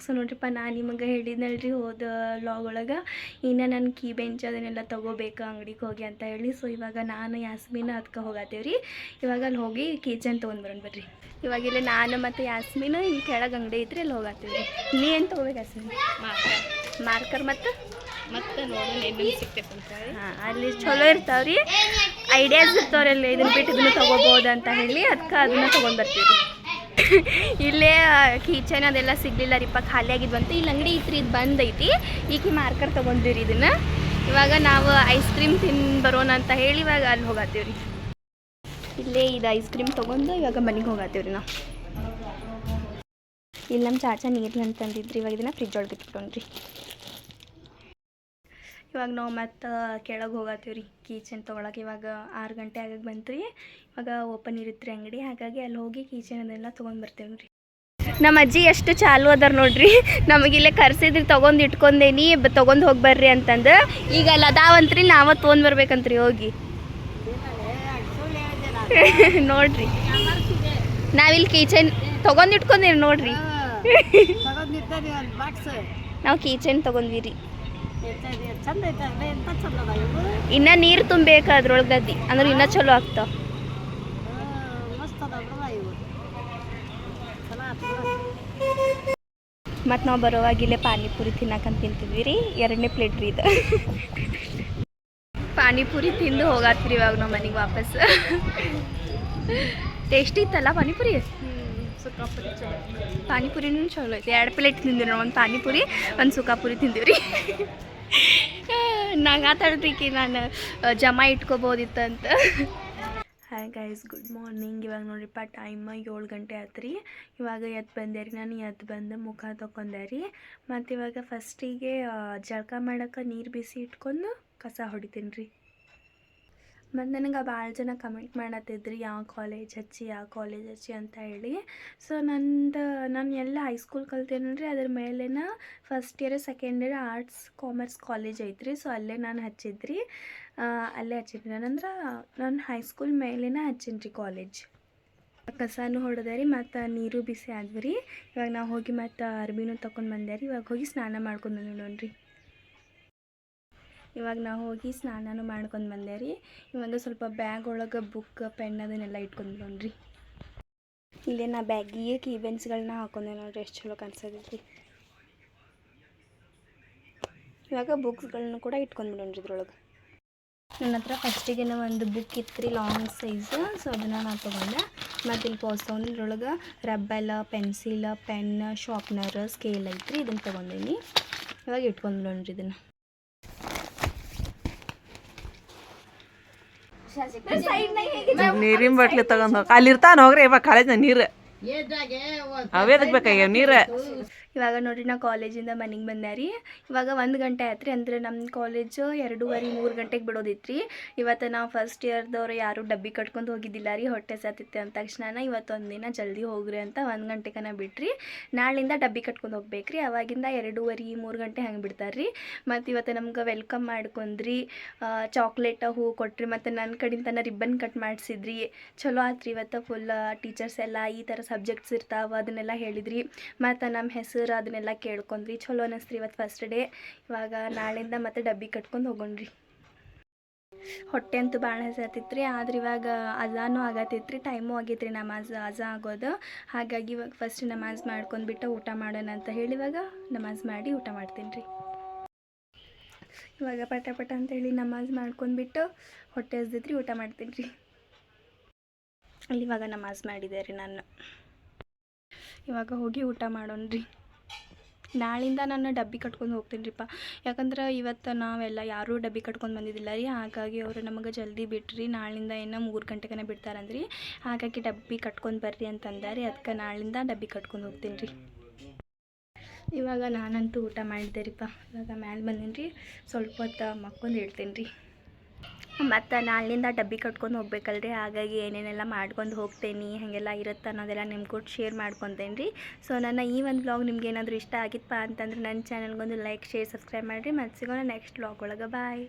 So ನೋಡ್ರಿಪ್ಪ ನಾನು ನಿಮಗೆ ಹೇಳಿದ್ನಲ್ರಿ ಹೋದ ವ್ಲಾಗ್ ಒಳಗೆ ಇನ್ನು ನನ್ನ ಕೀ ಬೆಂಚ್ ಅದನ್ನೆಲ್ಲ ತೊಗೋಬೇಕು ಅಂಗಡಿಗೆ ಹೋಗಿ ಅಂತ ಹೇಳಿ. ಸೊ ಇವಾಗ ನಾನು ಯಾಸ್ಮೀನ ಅದಕ್ಕೆ ಹೋಗತ್ತೇವ್ರಿ. ಇವಾಗ ಅಲ್ಲಿ ಹೋಗಿ ಕಿಚನ್ ತೊಗೊಂಡ್ಬರೋಣ ಬರ್ರಿ. ಇವಾಗ ಇಲ್ಲಿ ನಾನು ಮತ್ತು ಯಾಸ್ಮೀನ ಇಲ್ಲಿ ಕೆಳಗೆ ಅಂಗಡಿ ಐತ್ರಿ ಅಲ್ಲಿ ಹೋಗತ್ತೀವ್ರಿ. ನೀ ಏನು ತೊಗೋಬೇಕು ಯಾಸ್ಮೀನ್? ಮಾರ್ಕರ್ ಮತ್ತು ನೋಡಿ ಎಲ್ಲಿ ಸಿಗ್ತೈತೆ ಅಂತ ಹೇಳಿ. ಹಾಂ, ಅಲ್ಲಿ ಚಲೋ ಇರ್ತಾವ್ರಿ, ಐಡಿಯಾಸ್ ಇರ್ತಾವ್ರಿ ಅಲ್ಲಿ ಇದನ್ನ ಬಿಟ್ಟು ಇದನ್ನು ತೊಗೋಬೋದು ಅಂತ ಹೇಳಿ ಅದಕ್ಕೆ ಅದನ್ನು ತೊಗೊಂಡು ಬರ್ತೀವಿ. ಇಲ್ಲೇ ಕಿಚನ್ ಅದೆಲ್ಲ ಸಿಗಲಿಲ್ಲ ರೀಪ್ಪ, ಖಾಲಿ ಆಗಿದ್ವಂತ. ಇಲ್ಲಿ ಅಂಗಡಿ ಐತ್ರಿ, ಇದು ಬಂದೈತಿ. ಈಗ ಮಾರ್ಕರ್ ತೊಗೊಂಡಿರಿ ಇದನ್ನು. ಇವಾಗ ನಾವು ಐಸ್ ಕ್ರೀಮ್ ತಿಂದು ಬರೋಣ ಅಂತ ಹೇಳಿ ಇವಾಗ ಅಲ್ಲಿ ಹೋಗತ್ತೀವ್ರಿ. ಇಲ್ಲೇ ಇದು ಐಸ್ ಕ್ರೀಮ್ ತೊಗೊಂಡು ಇವಾಗ ಮನೆಗೆ ಹೋಗತ್ತೀವ್ರಿ ನಾವು. ಇಲ್ಲಿ ನಮ್ಮ ಚಾಚಾ ನೀರು ಅಂತಂದಿದ್ರಿ, ಇವಾಗ ಇದನ್ನು ಫ್ರಿಜ್ ಒಳಗೆ ಇಟ್ಬಿಟ್ಟೋಣ್ರಿ. ಇವಾಗ ನಾವು ಮತ್ತು ಕೆಳಗೆ ಹೋಗತ್ತೀವ್ರಿ ಕಿಚನ್ ತೊಗೊಳಕ್ಕೆ. ಇವಾಗ 6 ಗಂಟೆ ಆಗಾಗ ಬಂತು ರೀ. ಇವಾಗ ಓಪನ್ ಇರುತ್ತೆ ರೀ ಅಂಗಡಿ, ಹಾಗಾಗಿ ಅಲ್ಲಿ ಹೋಗಿ ಕಿಚನ್ ಅದೆಲ್ಲ ತೊಗೊಂಡು ಬರ್ತೇವೆ ರೀ. ನಮ್ಮ ಅಜ್ಜಿ ಎಷ್ಟು ಚಾಲು ಅದಾರ ನೋಡ್ರಿ. ನಮಗಿಲ್ಲೇ ಕರ್ಸಿದ್ರಿ ತೊಗೊಂಡು ಇಟ್ಕೊಂಡೇನಿ, ತೊಗೊಂಡು ಹೋಗಿ ಬರ್ರಿ ಅಂತಂದು. ಈಗ ಅಲ್ಲಿ ಅದಾವಂತ್ರಿ, ನಾವೇ ತೊಗೊಂಡು ಬರ್ಬೇಕಂತ್ರಿ ಹೋಗಿ. ನೋಡ್ರಿ ನಾವಿಲ್ಲಿ ಕಿಚನ್ ತೊಗೊಂಡು ಇಟ್ಕೊಂಡೇವಿ ನೋಡ್ರಿ. ನಾವು ಕಿಚನ್ ತೊಗೊಂಡ್ವಿ. ಇನ್ನ ನೀರು ತುಂಬಬೇಕು ಅದ್ರೊಳಗದಿ, ಅಂದ್ರೆ ಇನ್ನೂ ಚಲೋ ಆಗ್ತಾವ. ಮತ್ತು ನಾವು ಬರೋವಾಗಿಲ್ಲೇ ಪಾನಿಪುರಿ ತಿನ್ನಕಂತ ತಿಂತಿದ್ವಿ ರೀ. 2ನೇ ಪ್ಲೇಟ್ ರೀ ಇದು. ಪಾನಿಪುರಿ ತಿಂದು ಹೋಗತ್ರಿ ಇವಾಗ ನಾವು ಮನೆಗೆ ವಾಪಸ್. ಟೇಸ್ಟಿ ಇತ್ತಲ್ಲ ಪಾನಿಪುರಿ? ಪಾನಿಪುರಿನೂ ಚಲೋ ಐತಿ. 2 ಪ್ಲೇಟ್ ತಿಂದಿವಿ ನಾವು, ಒಂದು ಪಾನಿಪುರಿ ಒಂದು ಸುಖಾಪುರಿ ತಿಂದಿವ್ರಿ. ನಂಗೆ ಆತಾಡ್ರಿಕಿ ನಾನು ಜಮಾ ಇಟ್ಕೋಬೋದಿತ್ತಂತ. Hi guys, good morning. ಇವಾಗ ನೋಡ್ರಿಪ್ಪ ಟೈಮ್ 7 ಗಂಟೆ ಆಯ್ತು ರೀ. ಇವಾಗ ಎದ್ದು ಬಂದೆ ರೀ. ನಾನು ಎದ್ದು ಬಂದು ಮುಖ ತೊಗೊಂಡೆ ರೀ. ಮತ್ತು ಇವಾಗ ಫಸ್ಟಿಗೆ ಜಳಕ ಮಾಡೋಕೆ ನೀರು ಬಿಸಿ ಇಟ್ಕೊಂಡು ಕಸ ಹೊಡಿತೀನಿ ರೀ. ಮತ್ತು ನನಗೆ ಭಾಳ ಜನ ಕಮೆಂಟ್ ಮಾಡತ್ತಿದ್ರಿ ಯಾವ ಕಾಲೇಜ್ ಹಚ್ಚಿ ಅಂತ ಹೇಳಿ. ಸೊ ನಾನು ಎಲ್ಲ ಹೈಸ್ಕೂಲ್ ಕಲ್ತೇನಲ್ರಿ, ಅದ್ರ ಮೇಲೇನ first year second year arts commerce college ಐತ್ರಿ. ಸೊ ಅಲ್ಲೇ ನಾನು ಹಚ್ಚಿದ್ರಿ, ಅಲ್ಲೇ ಹಚ್ಚಿದ್ರಿ. ನಾನು ಹೈಸ್ಕೂಲ್ ಮೇಲೇನ ಹಚ್ಚೀನಿ ರೀ ಕಾಲೇಜ್. ಕಸನೂ ಹೊಡೆದೆ ರೀ, ಮತ್ತು ನೀರು ಬಿಸಿ ಆದ್ವಿ ರೀ. ಇವಾಗ ನಾವು ಹೋಗಿ ಮತ್ತು ಅರ್ಬಿನೂ ತೊಗೊಂಡು ಬಂದೆ ರೀ. ಇವಾಗ ಹೋಗಿ ಸ್ನಾನ ಮಾಡ್ಕೊಂಡು ಬಂದೆ ನೋಡ್ರಿ. ಇವಾಗ ನಾವು ಹೋಗಿ ಸ್ನಾನನೂ ಮಾಡ್ಕೊಂಡು ಬಂದೆ ರೀ. ಇವಾಗ ಸ್ವಲ್ಪ ಬ್ಯಾಗ್ ಒಳಗೆ ಬುಕ್ ಪೆನ್ ಅದನ್ನೆಲ್ಲ ಇಟ್ಕೊಂಡು ನೋಡ್ರಿ. ಇಲ್ಲೇ ನಾ ಬ್ಯಾಗಿಗೆ ಕೀಬೆನ್ಸ್ಗಳನ್ನ ಹಾಕೊಂಡೆ ನೋಡ್ರಿ, ಎಷ್ಟು ಚಲೋ ಕಾಣಿಸತೈತಿ. ಇವಾಗ ಬುಕ್ಸ್ಗಳನ್ನ ಕೂಡ ಇಟ್ಕೊಂಡ್ಬಿಡೋಣ್ರಿ ಇದ್ರೊಳಗೆ. ನನ್ನ ಹತ್ರ ಫಸ್ಟಿಗೆ ಒಂದು ಬುಕ್ ಇತ್ತು ರೀ, ಲಾಂಗ್ ಸೈಜು. ಸೊ ಅದನ್ನು ನಾನು ತೊಗೊಂಡೆ. ಮತ್ತು ಇಲ್ಲಿ ಪೋಸ್ ತೊಗೊಂಡು ಇದ್ರೊಳಗೆ ರಬ್ಬಲ್, ಪೆನ್ಸಿಲ್, ಪೆನ್, ಶಾರ್ಪ್ನರ್, ಸ್ಕೇಲ್ ಐತ್ರಿ. ಇದನ್ನು ತೊಗೊಂಡೀನಿ. ಇವಾಗ ಇಟ್ಕೊಂಡ್ಬಿಡೋಣ್ರಿ ಇದನ್ನು. ನೀರಿನ ಬಾಟ್ಲಿ ತಗೊಂಡು ಅಲ್ಲಿ ಇರ್ತಾನ ಹೋಗ್ರಿ. ಇವಾಗ ಕಾಲೇಜ್ನ ನೀರು ಅವೇದಕ್ಕೆ ಬೇಕಾಗ್ಯಾವ ನೀರು. ಇವಾಗ ನೋಡಿರಿ ನಾ ಕಾಲೇಜಿಂದ ಮನೆಗೆ ಬಂದೆ ರೀ. ಇವಾಗ 1 ಗಂಟೆ ಆಯ್ತು ರೀ. ಅಂದರೆ ನಮ್ಮ ಕಾಲೇಜು 2:30-3 ಗಂಟೆಗೆ ಬಿಡೋದಿತ್ತು ರೀ. ಇವತ್ತು ನಾವು ಫಸ್ಟ್ ಇಯರ್ದವ್ರು ಯಾರೂ ಡಬ್ಬಿ ಕಟ್ಕೊಂಡು ಹೋಗಿದ್ದಿಲ್ಲ ರೀ. ಹೊಟ್ಟೆ ಸತ್ತಿತ್ತೆ ಅಂದ ತಕ್ಷಣ ಇವತ್ತೊಂದು ದಿನ ಜಲ್ದಿ ಹೋಗ್ರಿ ಅಂತ 1 ಗಂಟೆಗನ ಬಿಟ್ರಿ. ನಾಳಿಂದ ಡಬ್ಬಿ ಕಟ್ಕೊಂಡು ಹೋಗ್ಬೇಕು ರೀ. ಅವಾಗಿಂದ 2:30-3 ಗಂಟೆ ಹಂಗೆ ಬಿಡ್ತಾರೆ ರೀ. ಮತ್ತು ಇವತ್ತು ನಮ್ಗೆ ವೆಲ್ಕಮ್ ಮಾಡ್ಕೊಂಡ್ರಿ, ಚಾಕ್ಲೇಟ ಹೂವು ಕೊಟ್ರಿ, ಮತ್ತು ನನ್ನ ಕಡೆಯಿಂದ ರಿಬ್ಬನ್ ಕಟ್ ಮಾಡಿಸಿದ್ರಿ. ಚಲೋ ಆತ್ರಿ. ಇವತ್ತು ಫುಲ್ ಟೀಚರ್ಸ್ ಎಲ್ಲ ಈ ಥರ ಸಬ್ಜೆಕ್ಟ್ಸ್ ಇರ್ತಾವೆ ಅದನ್ನೆಲ್ಲ ಹೇಳಿದ್ರಿ. ಮತ್ತು ನಮ್ಮ ಹೆಸರು ಅದನ್ನೆಲ್ಲ ಕೇಳ್ಕೊಂಡ್ರಿ. ಚಲೋ ಅನ್ನಿಸ್ತ್ರಿ ಇವತ್ತು ಫಸ್ಟ್ ಡೇ. ಇವಾಗ ನಾಳಿಂದ ಮತ್ತೆ ಡಬ್ಬಿ ಕಟ್ಕೊಂಡು ಹೋಗೋಣ್ರಿ. ಹೊಟ್ಟೆ ಅಂತೂ ಭಾಳ ಹಸಿತಿತ್ತು ರೀ. ಆದ್ರೆ ಇವಾಗ ಅಜಾನೂ ಆಗತ್ತಿತ್ತು ರೀ, ಟೈಮು ಆಗೈತೆ ರೀ ಅಜಾ ಆಗೋದು. ಹಾಗಾಗಿ ಇವಾಗ ಫಸ್ಟ್ ನಮಾಜ್ ಮಾಡ್ಕೊಂಡ್ಬಿಟ್ಟು ಊಟ ಮಾಡೋಣ ಅಂತ ಹೇಳಿ ಇವಾಗ ನಮಾಜ್ ಮಾಡಿ ಊಟ ಮಾಡ್ತೀನಿ ರೀ. ಇವಾಗ ಪಟ ಅಂತೇಳಿ ನಮಾಜ್ ಮಾಡ್ಕೊಂಡ್ಬಿಟ್ಟು ಹೊಟ್ಟೆ ಹಸ್ದೈತ್ರಿ, ಊಟ ಮಾಡ್ತೀನಿ ರೀ. ಅಲ್ಲಿ ಇವಾಗ ನಮಾಜ್ ಮಾಡಿದೆ ರೀ ನಾನು. ಇವಾಗ ಹೋಗಿ ಊಟ ಮಾಡೋಣ್ರಿ. ನಾಳಿಂದ ನಾನು ಡಬ್ಬಿ ಕಟ್ಕೊಂಡು ಹೋಗ್ತೀನಿ ರೀಪ್ಪ. ಯಾಕಂದ್ರೆ ಇವತ್ತು ನಾವೆಲ್ಲ ಯಾರೂ ಡಬ್ಬಿ ಕಟ್ಕೊಂಡು ಬಂದಿದ್ದಿಲ್ಲ ರೀ. ಹಾಗಾಗಿ ಅವರು ನಮಗೆ ಜಲ್ದಿ ಬಿಟ್ರಿ. ನಾಳಿಂದ ಏನೋ 3 ಗಂಟೆಗನ ಬಿಡ್ತಾರಂದ್ರಿ. ಹಾಗಾಗಿ ಡಬ್ಬಿ ಕಟ್ಕೊಂಡು ಬರ್ರಿ ಅಂತಂದಾರಿ. ಅದಕ್ಕೆ ನಾಳಿಂದ ಡಬ್ಬಿ ಕಟ್ಕೊಂಡು ಹೋಗ್ತೀನಿ ರೀ. ಇವಾಗ ನಾನಂತೂ ಊಟ ಮಾಡಿದ್ದೆ ರೀಪ್ಪ. ಇವಾಗ ಮ್ಯಾಲೆ ಬಂದೀನಿ ರೀ. ಸ್ವಲ್ಪ ಹೊತ್ತು ಮಕ್ಕೊಂಡು ಹೇಳ್ತೀನಿ ರೀ. ಮತ್ತು ನಾಳಿಂದ ಡಬ್ಬಿ ಕಟ್ಕೊಂಡು ಹೋಗ್ಬೇಕಲ್ರಿ. ಹಾಗಾಗಿ ಏನೇನೆಲ್ಲ ಮಾಡ್ಕೊಂಡು ಹೋಗ್ತೇನೆ, ಹಾಗೆಲ್ಲ ಇರುತ್ತೆ ಅನ್ನೋದೆಲ್ಲ ನಿಮ್ಮ ಕೂಡ ಶೇರ್ ಮಾಡ್ಕೊತೇನೆ ರೀ. ಸೊ ನನ್ನ ಈ ಒಂದು ವ್ಲಾಗ್ ನಿಮ್ಗೆ ಏನಾದರೂ ಇಷ್ಟ ಆಗಿತ್ತಪ್ಪ ಅಂತಂದ್ರೆ ನನ್ನ ಚಾನಲ್ಗೊಂದು ಲೈಕ್, ಶೇರ್, ಸಬ್ಸ್ಕ್ರೈಬ್ ಮಾಡಿರಿ. ಮತ್ತು ಸಿಗೋಣ ನೆಕ್ಸ್ಟ್ ವ್ಲಾಗ್ ಒಳಗೆ. ಬಾಯ್.